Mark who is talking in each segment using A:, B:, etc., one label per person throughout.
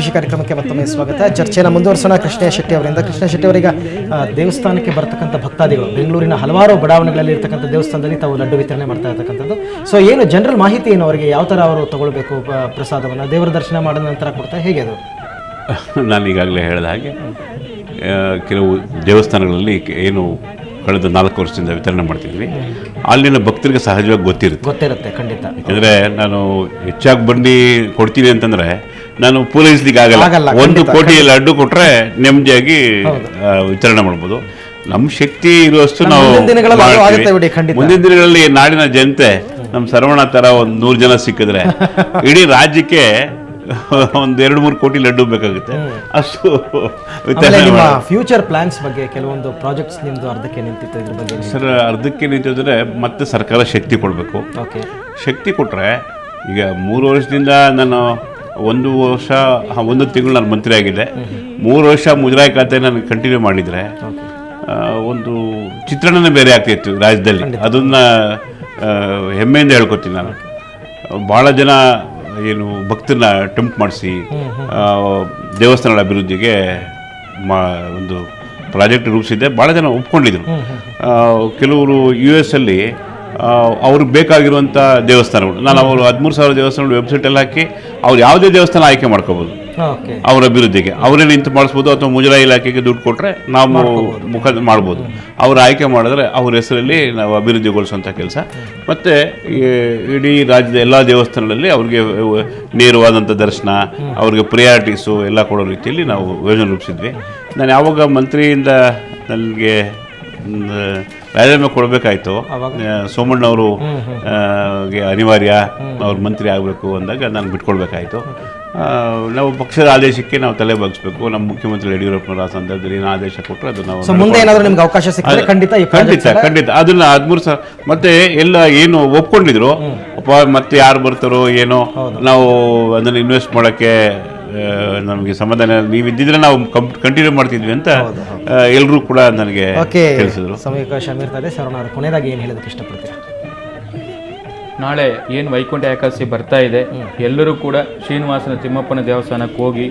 A: ವಿಶೇಷ ಕಾರ್ಯಕ್ರಮಕ್ಕೆ ಮತ್ತೊಮ್ಮೆ ಸ್ವಾಗತ. ಚರ್ಚೆಯನ್ನು ಮುಂದುವರಿಸೋಣ ಕೃಷ್ಣ ಶೆಟ್ಟಿ ಅವರಿಂದ. ಕೃಷ್ಣ ಶೆಟ್ಟಿ ಅವರೀಗ ದೇವಸ್ಥಾನಕ್ಕೆ ಬರ್ತಕ್ಕಂಥ ಭಕ್ತಾದಿಗಳು ಬೆಂಗಳೂರಿನ ಹಲವಾರು ಬಡಾವಣೆಗಳಲ್ಲಿ ಇರ್ತಕ್ಕಂಥ ದೇವಸ್ಥಾನದಲ್ಲಿ ತಾವು ಲಡ್ಡು ವಿತರಣೆ ಮಾಡ್ತಾ ಇರ್ತಕ್ಕಂಥದ್ದು. ಸೊ ಏನು ಜನರಲ್ ಮಾಹಿತಿ ಏನು ಅವರಿಗೆ, ಯಾವ ಥರ ಅವರು ತಗೊಳ್ಬೇಕು ಪ್ರಸಾದವನ್ನು, ದೇವರ ದರ್ಶನ ಮಾಡಿದ ನಂತರ ಕೊಡ್ತಾ, ಹೇಗೆ ಅದು?
B: ನಾನು ಈಗಾಗಲೇ ಹೇಳಿದ ಹಾಗೆ ಕೆಲವು ದೇವಸ್ಥಾನಗಳಲ್ಲಿ ಏನು ಕಳೆದ 4 ವರ್ಷದಿಂದ ವಿತರಣೆ ಮಾಡ್ತಿದ್ವಿ, ಅಲ್ಲಿನ ಭಕ್ತರಿಗೆ ಸಹಜವಾಗಿ ಗೊತ್ತಿರುತ್ತೆ
A: ಖಂಡಿತ.
B: ಯಾಕಂದರೆ ನಾನು ಹೆಚ್ಚಾಗಿ ಬಂದು ಕೊಡ್ತೀನಿ ಅಂತಂದರೆ ನಾನು ಪೂರೈಸ್ಲಿಕ್ಕೆ ಆಗಲ್ಲ. 1 ಕೋಟಿ ಲಡ್ಡು ಕೊಟ್ಟರೆ ನೆಮ್ಮದಿಯಾಗಿ ವಿತರಣೆ ಮಾಡ್ಬೋದು. ನಮ್ಮ ಶಕ್ತಿ ಇರುವಷ್ಟು ನಾವು ಮುಂದಿನ ದಿನಗಳಲ್ಲಿ ನಾಡಿನ ಜನತೆ ನಮ್ಮ ಸರವಣ ಥರ ಒಂದು 100 ಜನ ಸಿಕ್ಕಿದ್ರೆ ಇಡೀ ರಾಜ್ಯಕ್ಕೆ ಒಂದು 2-3 ಕೋಟಿ ಲಡ್ಡು ಬೇಕಾಗುತ್ತೆ. ಅಷ್ಟು
A: ಫ್ಯೂಚರ್ ಪ್ಲಾನ್ಸ್ ಬಗ್ಗೆ ಕೆಲವೊಂದು ಪ್ರಾಜೆಕ್ಟ್ಸ್ ನಿಮ್ಮದು ಅರ್ಧಕ್ಕೆ ನಿಂತಿತ್ತು, ಇದ್ರ ಬಗ್ಗೆ
B: ಸರ್? ಅರ್ಧಕ್ಕೆ ನಿಂತಿದ್ರೆ ಮತ್ತೆ ಸರ್ಕಾರ ಶಕ್ತಿ ಕೊಡಬೇಕು. ಶಕ್ತಿ ಕೊಟ್ಟರೆ ಈಗ 3 ವರ್ಷದಿಂದ ನಾನು 1 ವರ್ಷ 1 ತಿಂಗಳು ನಾನು ಮಂತ್ರಿ ಆಗಿದ್ದೆ. 3 ವರ್ಷ ಮುಜರಾಯಿ ಖಾತೆ ನಾನು ಕಂಟಿನ್ಯೂ ಮಾಡಿದರೆ ಒಂದು ಚಿತ್ರಣನೇ ಬೇರೆ ಆಗ್ತಿತ್ತು ರಾಜ್ಯದಲ್ಲಿ. ಅದನ್ನು ಹೆಮ್ಮೆಯಿಂದ ಹೇಳ್ಕೊತೀನಿ ನಾನು. ಭಾಳ ಜನ ಏನು ಭಕ್ತರನ್ನ ಟೆಂಪ್ಟ್ ಮಾಡಿಸಿ ದೇವಸ್ಥಾನಗಳ ಅಭಿವೃದ್ಧಿಗೆ ಒಂದು ಪ್ರಾಜೆಕ್ಟ್ ರೂಪಿಸಿದ್ದೆ. ಭಾಳ ಜನ ಒಪ್ಕೊಂಡಿದ್ರು. ಕೆಲವರು US ಅಲ್ಲಿ ಅವ್ರಿಗೆ ಬೇಕಾಗಿರುವಂಥ ದೇವಸ್ಥಾನಗಳು, ನಾನು ಅವರು 13,000 ದೇವಸ್ಥಾನಗಳು ವೆಬ್ಸೈಟಲ್ಲಿ ಹಾಕಿ ಅವ್ರು ಯಾವುದೇ ದೇವಸ್ಥಾನ ಆಯ್ಕೆ ಮಾಡ್ಕೋಬೋದು ಅವ್ರ ಅಭಿವೃದ್ಧಿಗೆ. ಅವರೇ ನಿಂತು ಮಾಡಿಸ್ಬೋದು, ಅಥವಾ ಮುಜರಾಯಿ ಇಲಾಖೆಗೆ ದುಡ್ಡು ಕೊಟ್ಟರೆ ನಾವು ಮುಖ ಮಾಡ್ಬೋದು. ಅವ್ರು ಆಯ್ಕೆ ಮಾಡಿದ್ರೆ ಅವ್ರ ಹೆಸರಲ್ಲಿ ನಾವು ಅಭಿವೃದ್ಧಿಗೊಳಿಸುವಂಥ ಕೆಲಸ. ಮತ್ತು ಇಡೀ ರಾಜ್ಯದ ಎಲ್ಲ ದೇವಸ್ಥಾನಗಳಲ್ಲಿ ಅವ್ರಿಗೆ ನೇರವಾದಂಥ ದರ್ಶನ, ಅವ್ರಿಗೆ ಪ್ರಿಯಾರಿಟೀಸು ಎಲ್ಲ ಕೊಡೋ ರೀತಿಯಲ್ಲಿ ನಾವು ಯೋಜನೆ ರೂಪಿಸಿದ್ವಿ. ನಾನು ಯಾವಾಗ ಮಂತ್ರಿಯಿಂದ ನನಗೆ ರಾಜೀನಾಮೆ ಕೊಡಬೇಕಾಯ್ತು, ಸೋಮಣ್ಣವರು ಅನಿವಾರ್ಯ ಅವ್ರ ಮಂತ್ರಿ ಆಗಬೇಕು ಅಂದಾಗ ನಾನು ಬಿಟ್ಕೊಳ್ಬೇಕಾಯ್ತು. ನಾವು ಪಕ್ಷದ ಆದೇಶಕ್ಕೆ ನಾವು ತಲೆ ಬಗ್ಗಿಸ್ಬೇಕು. ನಮ್ಮ ಮುಖ್ಯಮಂತ್ರಿ ಯಡಿಯೂರಪ್ಪನವರ ಸಂದರ್ಭದಲ್ಲಿ ಏನು ಆದೇಶ ಕೊಟ್ಟರು ಅದು ನಾವು
A: ಮುಂದೆ ಏನಾದರೂ ನಿಮ್ಗೆ ಅವಕಾಶ ಸಿಕ್ಕಿದ್ರೆ ಖಂಡಿತ
B: ಅದನ್ನ 13,000 ಮತ್ತೆ ಎಲ್ಲ ಏನು ಒಪ್ಕೊಂಡಿದ್ರು, ಮತ್ತೆ ಯಾರು ಬರ್ತಾರೋ ಏನೋ, ನಾವು ಅದನ್ನು ಇನ್ವೆಸ್ಟ್ ಮಾಡೋಕ್ಕೆ ನಮಗೆ ಸಮಾಧಾನ, ನೀವಿದ್ದಿದ್ರೆ ನಾವು ಕಂಟಿನ್ಯೂ ಮಾಡ್ತಿದ್ವಿ ಅಂತ ಎಲ್ಲರೂ ಕೂಡ ನನಗೆ ತಿಳಿಸಿದ್ರು.
A: ಸಮಯಾವಕಾಶ ಮೀರ್ತಾ ಸರ್, ನಾನು ಕೊನೆಯದಾಗಿ ಏನು ಹೇಳೋದಕ್ಕೆ ಇಷ್ಟಪಡ್ತೀರಾ?
C: ನಾಳೆ ಏನು ವೈಕುಂಠ ಏಕಾದಶಿ ಬರ್ತಾ ಇದೆ, ಎಲ್ಲರೂ ಕೂಡ ಶ್ರೀನಿವಾಸನ ತಿಮ್ಮಪ್ಪನ ದೇವಸ್ಥಾನಕ್ಕೆ ಹೋಗಿ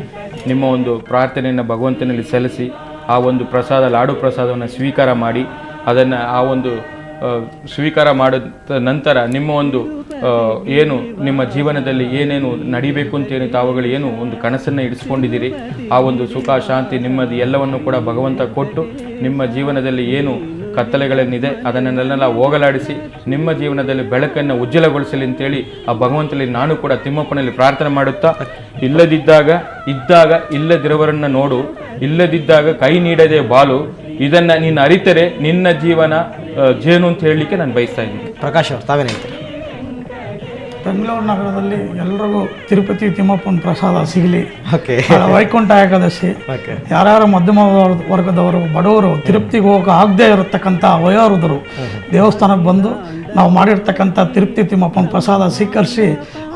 C: ನಿಮ್ಮ ಒಂದು ಪ್ರಾರ್ಥನೆಯನ್ನು ಭಗವಂತನಲ್ಲಿ ಸಲ್ಲಿಸಿ ಆ ಒಂದು ಪ್ರಸಾದ, ಲಾಡು ಪ್ರಸಾದವನ್ನು ಸ್ವೀಕಾರ ಮಾಡಿ, ಅದನ್ನು ಆ ಒಂದು ಸ್ವೀಕಾರ ಮಾಡಿದ ನಂತರ ನಿಮ್ಮ ಒಂದು ಏನು ನಿಮ್ಮ ಜೀವನದಲ್ಲಿ ಏನೇನು ನಡಿಬೇಕು ಅಂತೇನು ತಾವುಗಳು ಏನು ಒಂದು ಕನಸನ್ನು ಇಡಿಸ್ಕೊಂಡಿದ್ದೀರಿ, ಆ ಒಂದು ಸುಖ, ಶಾಂತಿ, ನೆಮ್ಮದಿ ಎಲ್ಲವನ್ನು ಕೂಡ ಭಗವಂತ ಕೊಟ್ಟು ನಿಮ್ಮ ಜೀವನದಲ್ಲಿ ಏನು ಕತ್ತಲೆಗಳೇನಿದೆ ಅದನ್ನೆಲ್ಲ ಹೋಗಲಾಡಿಸಿ ನಿಮ್ಮ ಜೀವನದಲ್ಲಿ ಬೆಳಕನ್ನು ಉಜ್ವಲಗೊಳಿಸಲಿ ಅಂತೇಳಿ ಆ ಭಗವಂತನಲ್ಲಿ ನಾನು ಕೂಡ ತಿಮ್ಮಪ್ಪನಲ್ಲಿ ಪ್ರಾರ್ಥನೆ ಮಾಡುತ್ತಾ, ಇದ್ದಾಗ ಇಲ್ಲದಿರುವರನ್ನು ನೋಡು, ಇಲ್ಲದಿದ್ದಾಗ ಕೈ ನೀಡದೆ ಬಾಲು, ಇದನ್ನು ನೀನು ಅರಿತರೆ ನಿನ್ನ ಜೀವನ ಜೇನು ಅಂತ ಹೇಳಲಿಕ್ಕೆ ನಾನು ಬಯಸ್ತಾ ಇದ್ದೀನಿ.
A: ಪ್ರಕಾಶ್ ಅವರು ತಾವೇನು ಹೇಳ್ತೀರಿ?
D: ಬೆಂಗಳೂರು ನಗರದಲ್ಲಿ ಎಲ್ರಿಗೂ ತಿರುಪತಿ ತಿಮ್ಮಪ್ಪನ ಪ್ರಸಾದ ಸಿಗಲಿ. ವೈಕುಂಠ ಏಕಾದಶಿ ಯಾರ್ಯಾರು ಮಧ್ಯಮ ವರ್ಗದವರು, ಬಡವರು, ತಿರುಪತಿಗೆ ಹೋಗೋ ಆಗದೆ ಇರತಕ್ಕಂಥ ವಯೋವೃದ್ಧರು ದೇವಸ್ಥಾನಕ್ಕೆ ಬಂದು ನಾವು ಮಾಡಿರ್ತಕ್ಕಂಥ ತಿರುಪತಿ ತಿಮ್ಮಪ್ಪನ ಪ್ರಸಾದ ಸ್ವೀಕರಿಸಿ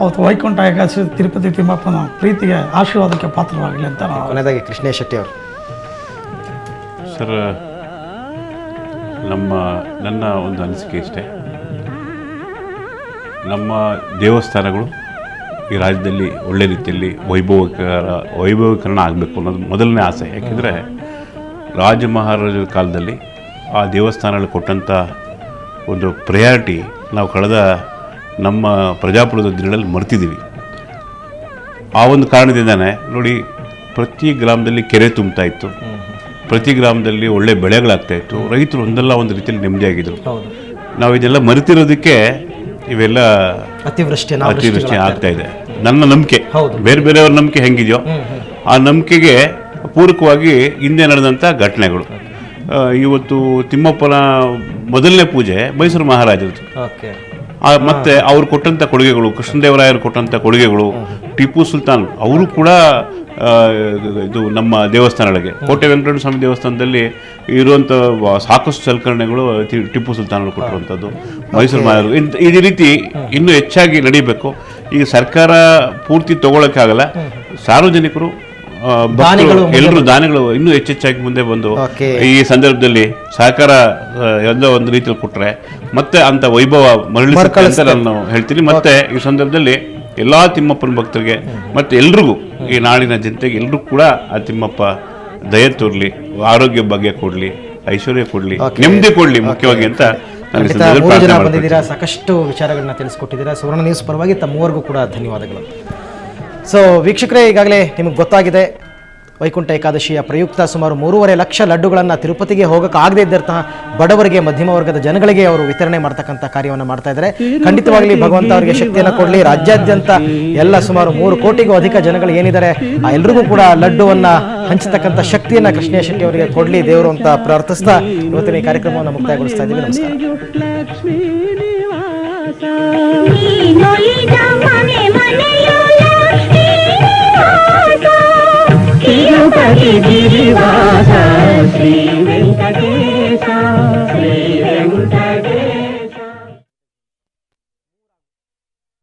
D: ಅವತ್ತು ವೈಕುಂಠ ಏಕಾದಶಿ ತಿರುಪತಿ ತಿಮ್ಮಪ್ಪನ ಪ್ರೀತಿಗೆ ಆಶೀರ್ವಾದಕ್ಕೆ ಪಾತ್ರವಾಗಲಿ ಅಂತ.
A: ಕೊನೆಯದಾಗಿ ಕೃಷ್ಣ ಶೆಟ್ಟಿ ಅವರು.
B: ಸರ್, ನನ್ನ ಒಂದು ಅನಿಸಿಕೆ ಇಷ್ಟೇ, ನಮ್ಮ ದೇವಸ್ಥಾನಗಳು ಈ ರಾಜ್ಯದಲ್ಲಿ ಒಳ್ಳೆ ರೀತಿಯಲ್ಲಿ ವೈಭವೀಕರಣ ಆಗಬೇಕು ಅನ್ನೋದು ಮೊದಲನೇ ಆಸೆ. ಯಾಕೆಂದರೆ ರಾಜ ಮಹಾರಾಜರ ಕಾಲದಲ್ಲಿ ಆ ದೇವಸ್ಥಾನಗಳು ಕೊಟ್ಟಂಥ ಒಂದು ಪ್ರಯಾರಿಟಿ ನಾವು ಕಳೆದ ನಮ್ಮ ಪ್ರಜಾಪ್ರಭುತ್ವದ ದಿನಗಳಲ್ಲಿ ಮರ್ತಿದ್ದೀವಿ. ಆ ಒಂದು ಕಾರಣದಿಂದನೇ ನೋಡಿ, ಪ್ರತಿ ಗ್ರಾಮದಲ್ಲಿ ಕೆರೆ ತುಂಬ್ತಾ ಇತ್ತು, ಪ್ರತಿ ಗ್ರಾಮದಲ್ಲಿ ಒಳ್ಳೆ ಬೆಳೆಗಳಾಗ್ತಾಯಿತ್ತು, ರೈತರು ಒಂದಲ್ಲ ಒಂದು ರೀತಿಯಲ್ಲಿ ನೆಮ್ಮದಿಯಾಗಿದ್ದರು. ನಾವು ಇದೆಲ್ಲ ಮರೆತಿರೋದಕ್ಕೆ ಇವೆಲ್ಲ ಅತಿವೃಷ್ಟಿ ಆಗ್ತಾ ಇದೆ. ನನ್ನ ನಂಬಿಕೆ, ಬೇರೆಯವ್ರ ನಂಬಿಕೆ ಹೆಂಗಿದೆಯೋ ಆ ನಂಬಿಕೆಗೆ ಪೂರಕವಾಗಿ ಹಿಂದೆ ನಡೆದಂಥ ಘಟನೆಗಳು. ಇವತ್ತು ತಿಮ್ಮಪ್ಪನ ಮೊದಲನೇ ಪೂಜೆ ಮೈಸೂರು ಮಹಾರಾಜರದು. ಮತ್ತು ಅವ್ರು ಕೊಟ್ಟಂಥ ಕೊಡುಗೆಗಳು, ಕೃಷ್ಣದೇವರಾಯರು ಕೊಟ್ಟಂಥ ಕೊಡುಗೆಗಳು, ಟಿಪ್ಪು ಸುಲ್ತಾನ್ ಅವರು ಕೂಡ ಇದು ನಮ್ಮ ದೇವಸ್ಥಾನಗಳಿಗೆ, ಕೋಟೆ ವೆಂಕಟೇಶ್ವರ ಸ್ವಾಮಿ ದೇವಸ್ಥಾನದಲ್ಲಿ ಇರುವಂಥ ಸಾಕಷ್ಟು ಸಲಕರಣೆಗಳು ಟಿಪ್ಪು ಸುಲ್ತಾನರು ಕೊಟ್ಟಿರುವಂಥದ್ದು, ಮೈಸೂರು ಮಹಾರಾಜರು. ಈ ರೀತಿ ಇನ್ನೂ ಹೆಚ್ಚಾಗಿ ನಡೀಬೇಕು. ಈ ಸರ್ಕಾರ ಪೂರ್ತಿ ತಗೊಳ್ಳೋಕ್ಕಾಗಲ್ಲ, ಸಾರ್ವಜನಿಕರು ಎಲ್ಲರೂ ದಾನಿಗಳು ಇನ್ನೂ ಹೆಚ್ಚೆಚ್ಚಾಗಿ ಮುಂದೆ ಬಂದು ಈ ಸಂದರ್ಭದಲ್ಲಿ ಸಹಕಾರ ಎಲ್ಲೋ ಒಂದು ರೀತಿಯಲ್ಲಿ ಕೊಟ್ಟರೆ ಮತ್ತೆ ಅಂತ ವೈಭವ ಮರಳಿಸುತ್ತೆ ಅಂತ ನಾನು ಹೇಳ್ತೀನಿ. ಮತ್ತೆ ಈ ಸಂದರ್ಭದಲ್ಲಿ ಎಲ್ಲ ತಿಮ್ಮಪ್ಪನ ಭಕ್ತರಿಗೆ ಮತ್ತು ಎಲ್ರಿಗೂ ಈ ನಾಡಿನ ಜನತೆಗೆ ಎಲ್ರಿಗೂ ಕೂಡ ಆ ತಿಮ್ಮಪ್ಪ ದಯೆ ತೋರ್ಲಿ, ಆರೋಗ್ಯ ಭಾಗ್ಯ ಕೊಡಲಿ, ಐಶ್ವರ್ಯ ಕೊಡಲಿ, ನೆಮ್ಮದಿ ಕೊಡಲಿ ಮುಖ್ಯವಾಗಿ ಅಂತ ನಾನು ಈ ಸಂದರ್ಭದಲ್ಲಿ
A: ಮೂರು ಜನ
B: ಪ್ರಾರ್ಥನೆ ಮಾಡ್ತೀನಿ.
A: ಬಂದಿದ್ದೀರಾ, ಸಾಕಷ್ಟು ವಿಚಾರಗಳನ್ನ ತಿಳಿಸ್ಕೊಟ್ಟಿದ್ದೀರಾ. ಸುವರ್ಣ ನ್ಯೂಸ್ ಪರವಾಗಿ ತಮ್ಮವರೆಗೂ ಕೂಡ ಧನ್ಯವಾದಗಳು. ಸೊ ವೀಕ್ಷಕರೇ, ಈಗಾಗಲೇ ನಿಮಗೆ ಗೊತ್ತಾಗಿದೆ, ವೈಕುಂಠ ಏಕಾದಶಿಯ ಪ್ರಯುಕ್ತ ಸುಮಾರು 3.5 ಲಕ್ಷ ಲಡ್ಡುಗಳನ್ನು ತಿರುಪತಿಗೆ ಹೋಗೋಕೆ ಆಗದೇ ಇದ್ದಂತಹ ಬಡವರಿಗೆ, ಮಧ್ಯಮ ವರ್ಗದ ಜನಗಳಿಗೆ ಅವರು ವಿತರಣೆ ಮಾಡ್ತಕ್ಕಂಥ ಕಾರ್ಯವನ್ನು ಮಾಡ್ತಾ ಇದ್ದಾರೆ. ಖಂಡಿತವಾಗಲಿ ಭಗವಂತ ಅವರಿಗೆ ಶಕ್ತಿಯನ್ನು ಕೊಡಲಿ. ರಾಜ್ಯಾದ್ಯಂತ ಎಲ್ಲ ಸುಮಾರು 3 ಕೋಟಿಗೂ ಅಧಿಕ ಜನಗಳು ಏನಿದ್ದಾರೆ ಆ ಎಲ್ರಿಗೂ ಕೂಡ ಲಡ್ಡುವನ್ನು ಹಂಚತಕ್ಕಂಥ ಶಕ್ತಿಯನ್ನು ಕೃಷ್ಣ ಶೆಟ್ಟಿ ಅವರಿಗೆ ಕೊಡಲಿ ದೇವರು ಅಂತ ಪ್ರಾರ್ಥಿಸ್ತಾ ಇವತ್ತಿನ ಈ ಕಾರ್ಯಕ್ರಮವನ್ನು ಮುಕ್ತಾಯಗೊಳಿಸ್ತಾ ಇದ್ದೀವಿ. ನಮಸ್ಕಾರ.
E: తిరుపతి గిరివాస శ్రీ వెంకటేశ్వర